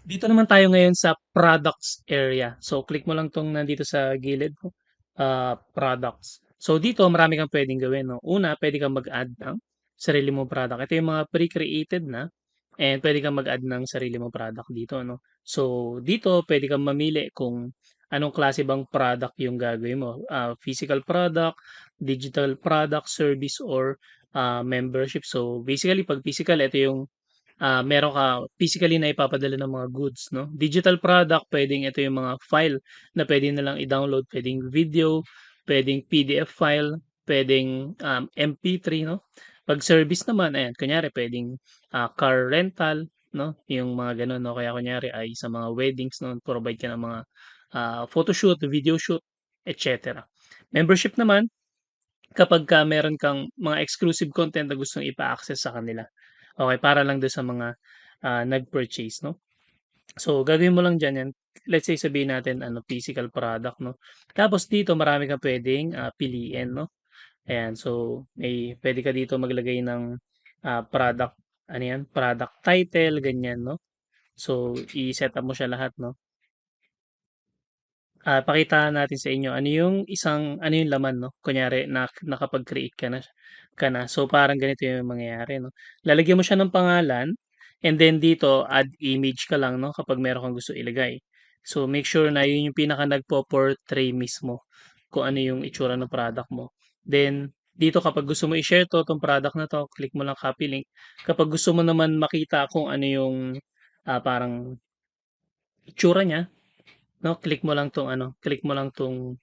Dito naman tayo ngayon sa products area. So, click mo lang tong nandito sa gilid mo, products. So, dito marami kang pwedeng gawin, no? Una, pwede kang mag-add ng sarili mong product. Ito yung mga pre-created na and pwede kang mag-add ng sarili mong product dito, no? So, dito pwede kang mamili kung anong klase bang product yung gagawin mo. Physical product, digital product, service, or membership. So, basically, pag physical, ito yung meron ka physically na ipapadala ng mga goods, no? Digital product, puwedeng ito yung mga file na puwede nilang i-download, puwedeng video, puwedeng PDF file, puwedeng, MP3, no? 'Pag service naman, ayan, kunyari puwedeng, car rental, no? Yung mga gano'n, no? Kaya kunyari ay sa mga weddings, no, provide ka ng mga, photoshoot, video shoot, et cetera. Membership naman, kapagka meron kang mga exclusive content na gustong ipa-access sa kanila. Okey, para lang dun sa mga, nag-purchase 'no. So, gagawin mo lang diyan 'yan, let's say sabihin natin ano, physical product 'no. Tapos dito marami kang puwedeng, piliin 'no. Ayan, so puwede ka dito maglagay ng, product ano 'yan, product title, ganyan 'no. So, i-set up mo siya lahat 'no. Pakita natin sa inyo ano yung laman 'no, kunyari nakapag-create ka na. So, parang ganito yung mangyayari 'no. Lalagyan mo siya ng pangalan and then dito add image ka lang 'no, kapag meron kang gusto ilagay. So, make sure na yun yung pinaka nagpo-portray mismo kung ano yung itsura ng product mo. Then, dito kapag gusto mo i-share 'tong product na 'to, click mo lang copy link. Kapag gusto mo naman makita kung ano yung, parang itsura niya 'no, click mo lang 'tong,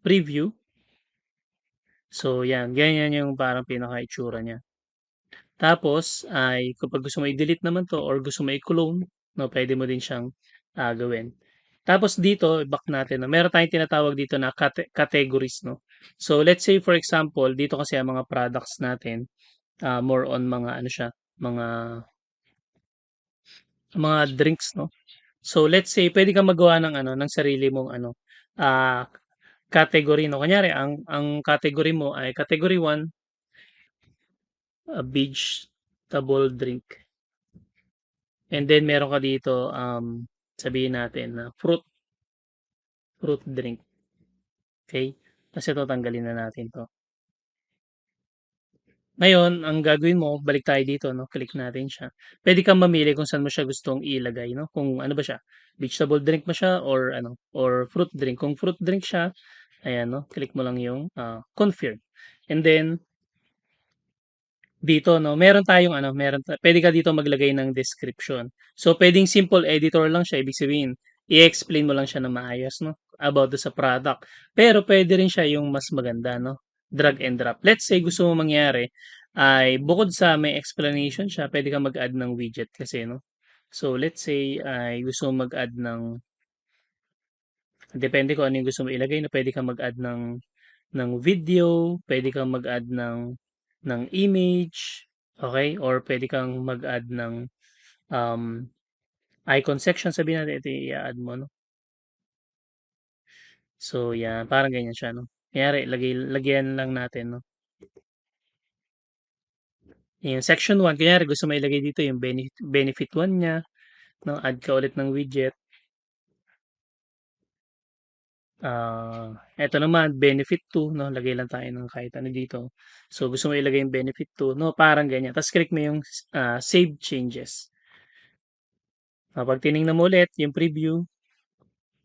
preview. So 'yan, ganyan yung parang pinaka-itsura niya. Tapos ay kapag gusto mo i-delete naman 'to or gusto mo i-clone 'no, puwede mo din siyang, gawin. Tapos dito back natin 'no, meron tayong tinatawag dito na categories 'no. So let's say for example, dito kasi ang mga products natin, more on mga ano siya, mga drinks 'no. So let's say puwede kang magawa ng ano, ng sarili mong ano, ah category 'no, kunyari ang category mo ay category 1, vegetable drink. And then meron ka dito, sabihin natin na fruit drink, okey? Ta's ito tanggalin na natin 'to. Ngayon ang gagawin mo balik tayo dito 'no, click natin siya. Puwede kang mamili kung saan mo siya gustong ilagay 'no, kung ano ba siya, vegetable drink ba siya or ano, or fruit drink. Kung fruit drink siya, ayan 'no, click mo lang yung, confirm. And then dito 'no, puwede ka dito maglagay ng description. So, puwedeng simple editor lang siya, ibig sabihin i-explain mo lang siya ng maayos 'no, about dun sa product. Pero puwede rin siya yung mas maganda 'no, drag and drop. Let's say gusto mong mangyari ay bukod sa may explanation siya, puwede kang mag-add ng widget kasi 'no. So, let's say ay gusto mong mag-add depende kung ano yung gusto mo ilagay 'no, puwede kang mag-add ng video, puwede kang mag-add ng image, okey, or puwede kang mag-add ng, um, icon section. Sabihin natin ito yung i-a-add mo 'no. So 'yan, parang ganyan siya 'no. Kunyari lagyan lang natin 'no, yung section 1 kunyari gusto mo ilagay dito yung benefit 1 niya 'no, add ka ulit ng widget. Eto naman benefit 2 'no, lagay lang tayo ng kahit ano dito. So gusto mo ilagay yung benefit 2 'no, parang ganyan. Ta's click mo yung, save changes. Kapag tiningnan mo ulit yung preview,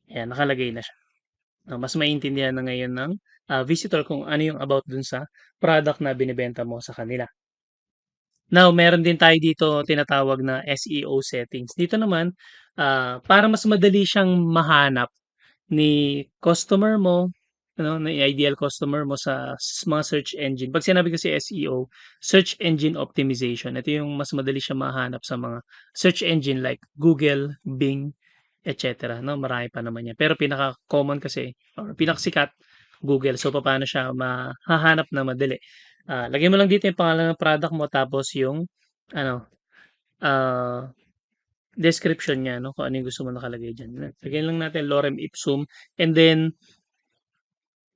ayan nakalagay na siya. Mas maintindihan na ngayon ng, visitor kung ano yung about dun sa product na binebenta mo sa kanila. Now meron din tayo dito tinatawag na SEO settings. Dito naman, para mas madali siyang mahanap ni customer mo, ano, ni ideal customer mo sa mga search engine. 'Pag sinabi kasi SEO, search engine optimization, ito yung mas madali siyang mahanap sa mga search engine like Google, Bing, et cetera 'no, marami pa naman 'yan. Pero pinaka-common kasi or pinakasikat, Google. So, papaano siya mahahanap na madali? Lagyan mo lang dito yung pangalan ng product mo tapos yung ano, ah description niya 'no, kung ano yung gusto mo nakalagay diyan. Lagyan lang natin lorem ipsum and then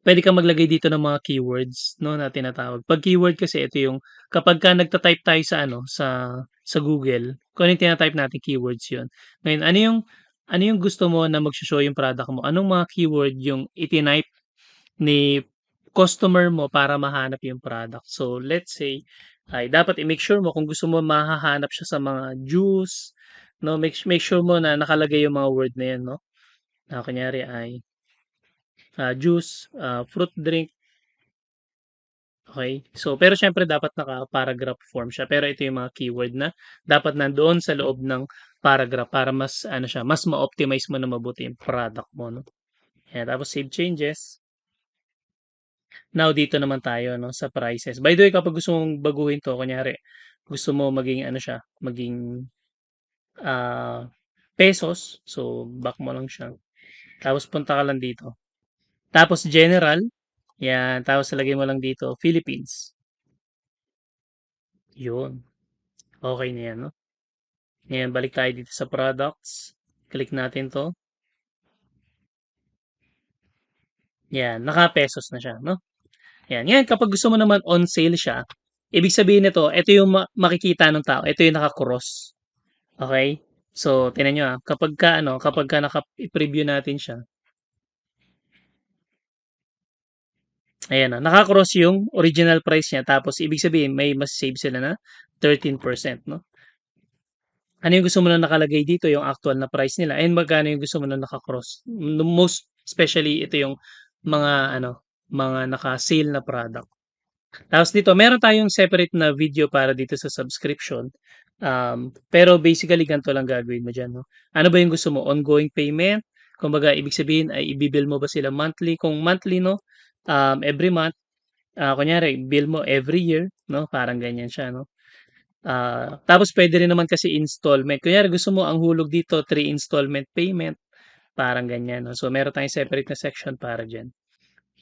puwede kang maglagay dito ng mga keywords 'no, na tinatawag. 'Pag keyword kasi ito yung kapagka nagta-type tayo sa ano, sa Google, kung ano yung tina-type nating keywords yun. Ngayon ano yung gusto mo na magsho-show yung product mo, anong mga keyword yung itinype ni customer mo para mahanap yung product. So, let's say, ay dapat i-make sure mo kung gusto mo mahahanap siya sa mga juice 'no, make sure mo na nakalagay yung mga word na yan 'no, na kunyari ay, juice, fruit drink. Okay. So, pero siyempre dapat naka-paragraph form siya. Pero ito yung mga keyword na dapat nandoon sa loob ng paragraph para mas ano siya, mas ma-optimize mo na mabuti yung product mo 'no. Ayan, tapos save changes. Now dito naman tayo 'no, sa prices. By the way, kapag gusto mong baguhin 'to, kunyari gusto mo maging ano siya, maging, ah, pesos, so back mo lang siya. Tapos punta ka lang dito. Tapos general, 'yan. Tapos lagay mo lang dito Philippines, 'yun. Okey na 'yan 'no. Ngayon balik tayo dito sa products, click natin 'to, 'yan, naka-pesos na siya 'no. 'Yan, ngayon kapag gusto mo naman on sale siya, ibig sabihin nito, ito yung makikita ng tao, ito yung naka-cross, okey? So tignan niyo, kapagka ano, kapagka i-preview natin siya, ayan na, naka-cross yung original price niya tapos ibig sabihin may mas-save sila na 13% 'no. Ano yung gusto mo na nakalagay dito, yung actual na price nila and magkano yung gusto mo na naka-cross. Most especially ito yung mga ano, mga naka-sale na product. Tapos dito meron tayong separate na video para dito sa subscription. Pero basically ganito lang gagawin mo diyan 'no. Ano ba yung gusto mo, ongoing payment? Kumbaga ibig sabihin ay ibibill mo ba sila monthly? Kung monthly 'no, every month, kunyari bill mo every year 'no, parang ganyan siya 'no. Tapos puwede rin naman kasi installment. Kunyari gusto mo ang hulog dito 3 installment payment, parang ganyan 'no. So meron tayong separate na section para diyan.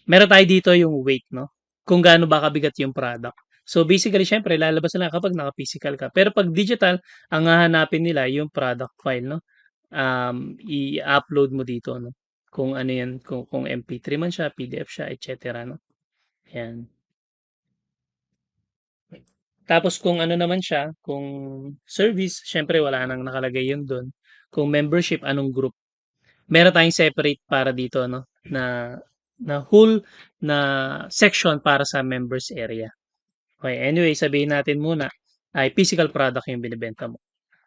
Meron tayo dito yung weight 'no, kung gaano ba kabigat yung product. So basically siyempre lalabas na lang kapag naka-physical ka. Pero 'pag digital, ang hahanapin nila yung product file 'no, i-upload mo dito 'no, kung ano yan, kung MP3 man siya, PDF siya, et cetera 'no, yan. Tapos kung ano naman siya, kung service, siyempre wala nang nakalagay yun dun. Kung membership, anong group. Meron tayong separate para dito 'no, na na whole na section para sa members area. Okay, anyway sabihin natin muna ay physical product yung binebenta mo.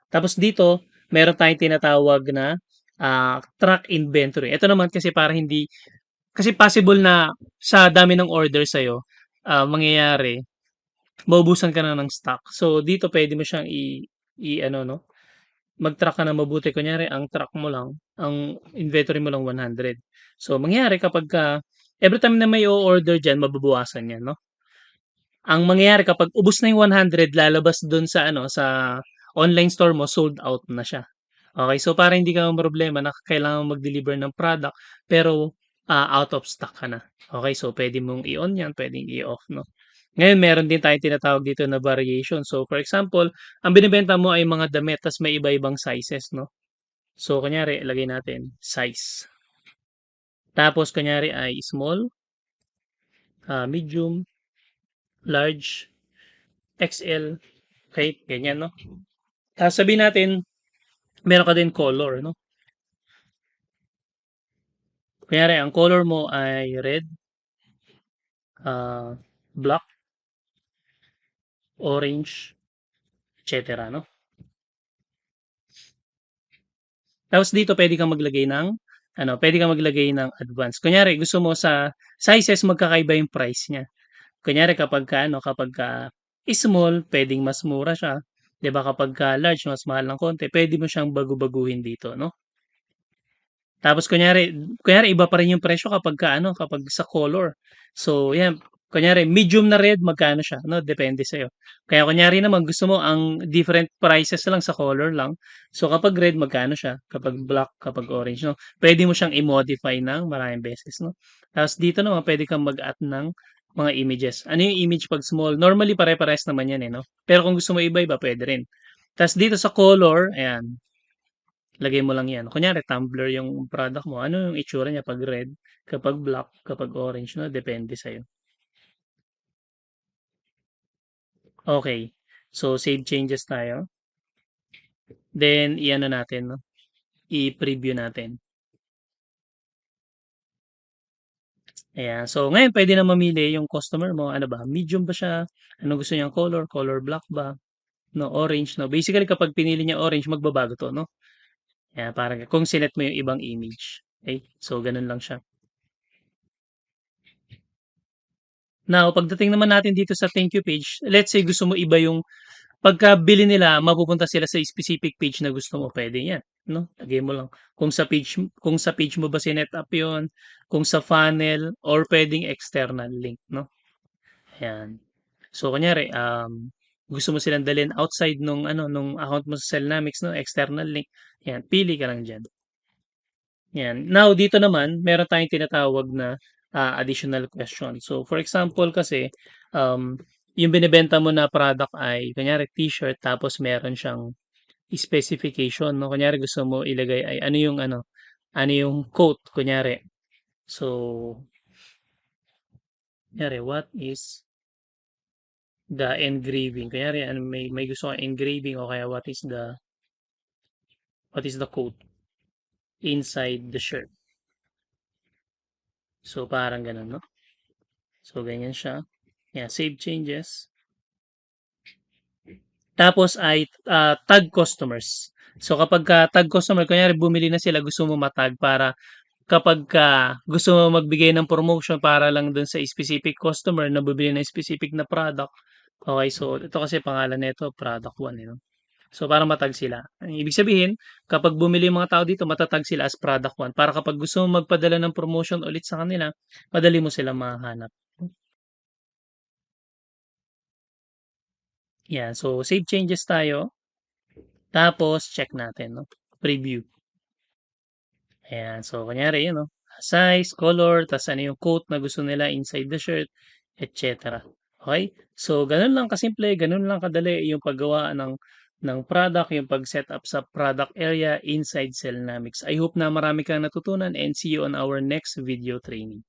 Tapos dito meron tayong tinatawag na, track inventory. Ito naman kasi para hindi kasi possible na sa dami ng order sa'yo, mangyayari maubusan ka na ng stock. So dito puwede mo siyang i-ano 'no, mag-track ka ng mabuti. Kunyari ang track mo lang, ang inventory mo lang 100. So mangyayari kapagka everytime na may o-order diyan mababawasan 'yan 'no. Ang mangyayari kapag ubos na yung 100 lalabas dun sa ano, sa online store mo sold out na siya. Okey, so para hindi ka mamroblema na kailangan mong mag-deliver ng product pero, out of stock ka na. Okey, so puwede mong i-on 'yan, puwedeng i-off 'no. Ngayon meron din tayong tinatawag dito na variation. So for example, ang binebenta mo ay mga damit ta's may iba-ibang sizes 'no. So kunyari ilagay natin size, tapos kunyari ay small, medium, large, XL, okey, ganyan 'no. Tapos sabihin natin meron ka din color 'no. Kunyari ang color mo ay red, ah, black, orange, et cetera 'no. Tapos dito puwede kang maglagay ng ano, puwede kang maglagay ng advance. Kunyari gusto mo sa sizes magkakaiba yung price niya. Kunyari kapagka ano, kapagka small puwedeng mas mura siya, 'di ba? Kapagka large mas mahal ng konti, puwede mo siyang bagu-baguhin dito 'no. Tapos kunyari iba pa rin yung presyo kapagka ano, kapag sa color. So 'yan, kunyari medium na red magkano siya 'no, depende sa'yo. Kaya kunyari naman gusto mo ang different prices lang sa color lang. So kapag red magkano siya, kapag black, kapag orange 'no. Puwede mo siyang i-modify ng maraming beses 'no. Tapos dito naman puwede kang mag-at ng mga images. Ano yung image 'pag small? Normally pare-parehas naman 'yan, eh, 'no. Pero kung gusto mo iba-iba puwede rin. Tapos dito sa color, ayan, Lagay mo lang 'yan. Kunyari tumbler yung product mo, ano yung itsura niya 'pag red, kapag black, kapag orange 'no, depende sa'yo. Okay. So, save changes tayo. Then i-ano natin 'no, i-preview natin. Ayan. So, ngayon puwede na mamili yung customer mo, ano ba, medium ba siya, anong gusto niyang color, color black ba, no, orange 'no. Basically kapag pinili niya orange magbabago 'to 'no. Ayan, parang kung sinet mo yung ibang image. Okay. So, gano'n lang siya. Now, pagdating naman natin dito sa thank you page, let's say gusto mo iba yung pagkabili nila mapupunta sila sa specific page na gusto mo, puwede 'yan 'no, lagay mo lang kung sa page mo ba sinet up 'yun, kung sa funnel or puwedeng external link 'no, ayan. So kunyari, gusto mo silang dalhin outside nung ano, nung account mo sa Cellnamics 'no, external link, 'yan, pili ka lang diyan, 'yan. Now dito naman meron tayong tinatawag na, additional question. So for example kasi, yung binebenta mo na product ay kunyari t-shirt tapos meron siyang specification 'no, kunyari gusto mo ilagay ay ano yung quote kunyari. So, kunyari what is the engraving, kunyari ano may gusto kang engraving o kaya what is the quote inside the shirt. So, parang gano'n 'no. So, ganyan siya. Yeah, save changes. Tapos ay, tag customers. So, kapagka tag customer kunyari bumili na sila gusto mo ma-tag para kapagka gusto mo magbigay ng promotion para lang dun sa specific customer na bibili ng specific na product. Okay, so ito kasi pangalan nito product 1 eh, 'no. So, para ma-tag sila. Ang ibig sabihin, kapag bumili yung mga tao dito mata-tag sila as product 1 para kapag gusto mong magpadala ng promotion ulit sa kanila, madali mo silang mahahanap. Yan, so save changes tayo, tapos check natin 'no, preview. Ayan, so kunyari yun 'no, size, color, tas ano yung quote na gusto nila inside the shirt, et cetera. Okey? So ganun lang kasimple, ganun lang kadali yung paggawa ng product, yung pag-set up sa product area inside Cellnamics. I hope na marami kang natutunan and see you on our next video training.